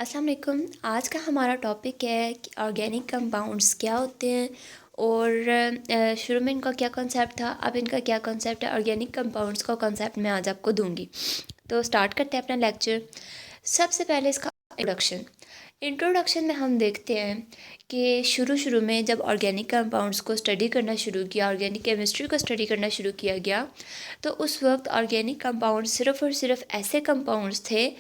अस्सलाम वालेकुम। आज का हमारा टॉपिक है कि ऑर्गेनिक कंपाउंड्स क्या होते हैं और शुरू में इनका क्या कॉन्सेप्ट था, अब इनका क्या कॉन्सेप्ट है। ऑर्गेनिक कंपाउंड्स का कॉन्सेप्ट मैं आज आपको दूंगी। तो स्टार्ट करते हैं अपना लेक्चर। सबसे पहले इसका इंट्रोडक्शन में हम देखते हैं कि शुरू में जब ऑर्गेनिक कंपाउंड्स को स्टडी करना शुरू किया, ऑर्गेनिक केमिस्ट्री को स्टडी करना शुरू किया गया, तो उस वक्त ऑर्गेनिक कंपाउंड्स सिर्फ़ और सिर्फ ऐसे कंपाउंड्स थे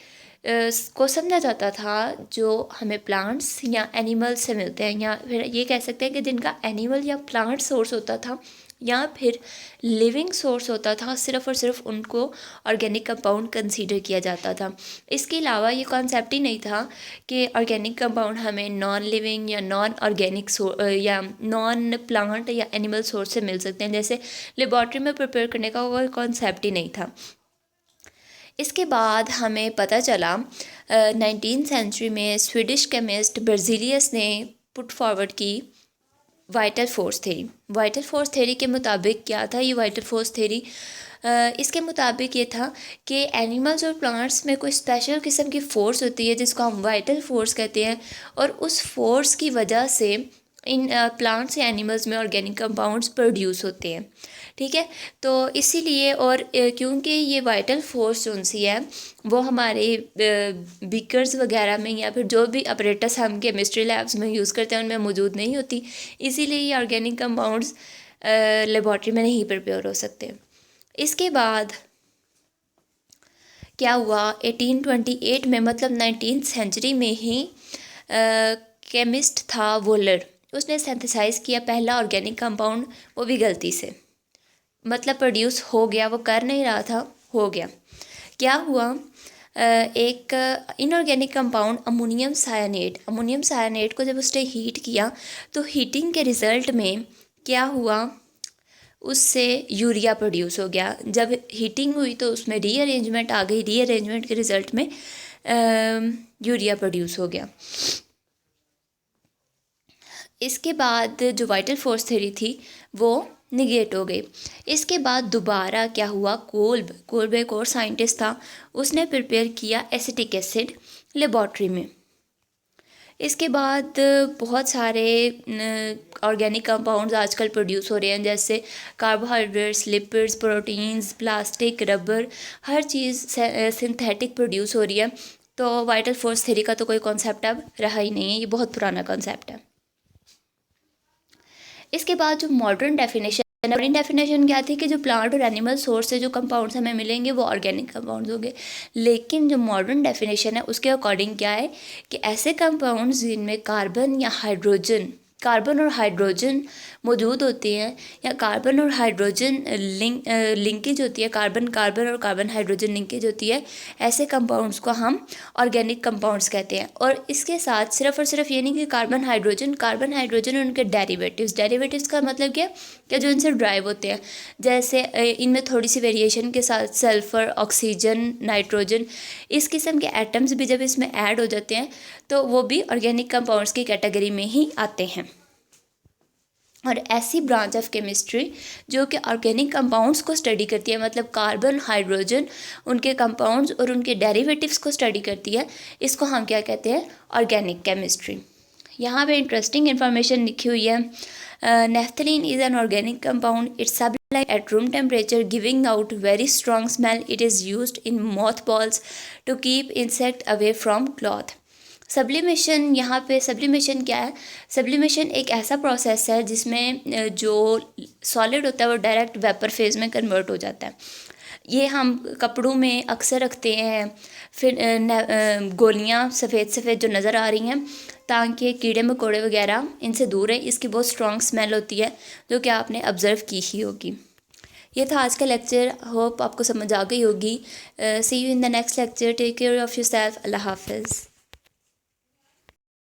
को समझा जाता था जो हमें प्लांट्स या एनिमल्स से मिलते हैं, या फिर ये कह सकते हैं कि जिनका एनिमल या प्लांट सोर्स होता था या फिर लिविंग सोर्स होता था, सिर्फ़ और सिर्फ उनको ऑर्गेनिक कंपाउंड कंसीडर किया जाता था। इसके अलावा ये कॉन्सेप्ट ही नहीं था कि ऑर्गेनिक कंपाउंड हमें नॉन लिविंग या नॉन ऑर्गेनिक या नॉन प्लांट या एनिमल सोर्स से मिल सकते हैं, जैसे लेबॉर्ट्री में प्रिपेयर करने का वो कॉन्सेप्ट ही नहीं था। इसके बाद हमें पता चला 19th सेंचुरी में स्वीडिश केमिस्ट बेrzelius ने पुट फॉरवर्ड की vital force theory. Vital force theory के मुताबिक क्या था ये वाइटल फोर्स थ्योरी? इसके मुताबिक ये था कि एनिमल्स और प्लांट्स में कोई स्पेशल किस्म की फ़ोर्स होती है जिसको हम वाइटल फोर्स कहते हैं, और उस फोर्स की वजह से इन प्लांट्स या एनिमल्स में ऑर्गेनिक कंपाउंड्स प्रोड्यूस होते हैं। ठीक है, तो इसीलिए और क्योंकि ये वाइटल फोर्स जो सी है वो हमारे बीकर्स वगैरह में या फिर जो भी अपरेटस हम केमिस्ट्री लैब्स में यूज़ करते हैं उनमें मौजूद नहीं होती, इसीलिए ये ऑर्गेनिक कंपाउंड्स लेबॉर्ट्री में नहीं प्रिपेयर हो सकते। इसके बाद क्या हुआ, 1828 में, मतलब 19th सेंचुरी में ही केमिस्ट था वोलर, उसने सिंथेसाइज किया पहला ऑर्गेनिक कंपाउंड, वो भी गलती से, मतलब प्रोड्यूस हो गया, वो कर नहीं रहा था, हो गया। क्या हुआ, एक इनऑर्गेनिक कंपाउंड अमोनियम सायनेट को जब उसने हीट किया तो हीटिंग के रिज़ल्ट में क्या हुआ, उससे यूरिया प्रोड्यूस हो गया। जब हीटिंग हुई तो उसमें रीअरेंजमेंट आ गई, रीअरेंजमेंट के रिज़ल्ट में यूरिया प्रोड्यूस हो गया। इसके बाद जो वाइटल फोर्स थ्योरी थी वो निगेट हो गई। इसके बाद दोबारा क्या हुआ, कोल्ब एक और साइंटिस्ट था, उसने प्रिपेयर किया एसिटिक एसिड लेबॉर्ट्री में। इसके बाद बहुत सारे ऑर्गेनिक कंपाउंड्स आजकल प्रोड्यूस हो रहे हैं, जैसे carbohydrates, lipids, proteins, plastic, rubber, हर चीज़ सिंथेटिक प्रोड्यूस हो रही है। तो वाइटल फोर्स थ्योरी का तो कोई कॉन्सेप्ट अब रहा ही नहीं है, ये बहुत पुराना कॉन्सेप्ट है। इसके बाद जो मॉडर्न डेफिनेशन क्या थी कि जो प्लांट और एनिमल सोर्स से जो कंपाउंड्स हमें मिलेंगे वो ऑर्गेनिक कंपाउंड्स होंगे। लेकिन जो मॉडर्न डेफिनेशन है उसके अकॉर्डिंग क्या है कि ऐसे कंपाउंड्स जिनमें कार्बन और हाइड्रोजन मौजूद होती हैं, या कार्बन और हाइड्रोजन लिंकेज होती है, कार्बन और कार्बन हाइड्रोजन लिंकेज होती है, ऐसे कंपाउंड्स को हम ऑर्गेनिक कंपाउंड्स कहते हैं। और इसके साथ सिर्फ और सिर्फ ये नहीं कि कार्बन हाइड्रोजन और उनके डेरिवेटिव्स का मतलब क्या कि जो इनसे ड्राइव होते हैं, जैसे इनमें थोड़ी सी वेरिएशन के साथ सल्फ़र, ऑक्सीजन, नाइट्रोजन, इस किस्म के एटम्स भी जब इसमें ऐड हो जाते हैं तो वो भी ऑर्गेनिक कंपाउंड्स की कैटेगरी में ही आते हैं। और ऐसी ब्रांच ऑफ केमिस्ट्री जो कि ऑर्गेनिक कंपाउंड्स को स्टडी करती है, मतलब कार्बन, हाइड्रोजन, उनके कंपाउंड्स और उनके डेरिवेटिव्स को स्टडी करती है, इसको हम क्या कहते हैं, ऑर्गेनिक केमिस्ट्री। यहाँ पे इंटरेस्टिंग इन्फॉर्मेशन लिखी हुई है। Naphthalene is an organic compound, it's sublimated at room temperature giving out very strong smell. It is used in mothballs to keep insect away from cloth. Sublimation, यहाँ पे sublimation क्या है, sublimation एक ऐसा process है जिसमें जो सॉलिड होता है वो डायरेक्ट वेपर फेज में कन्वर्ट हो जाता है। ये हम कपड़ों में अक्सर रखते हैं। फिर गोलियाँ सफ़ेद जो नज़र आ रही हैं ताकि कीड़े मकोड़े वगैरह इनसे दूर है, इसकी बहुत स्ट्रॉन्ग स्मेल होती है जो कि आपने ऑब्ज़र्व की ही होगी। ये था आज का लेक्चर, होप आपको समझ आ गई होगी। See you in the next lecture, take care of yourself, अल्लाह हाफिज़।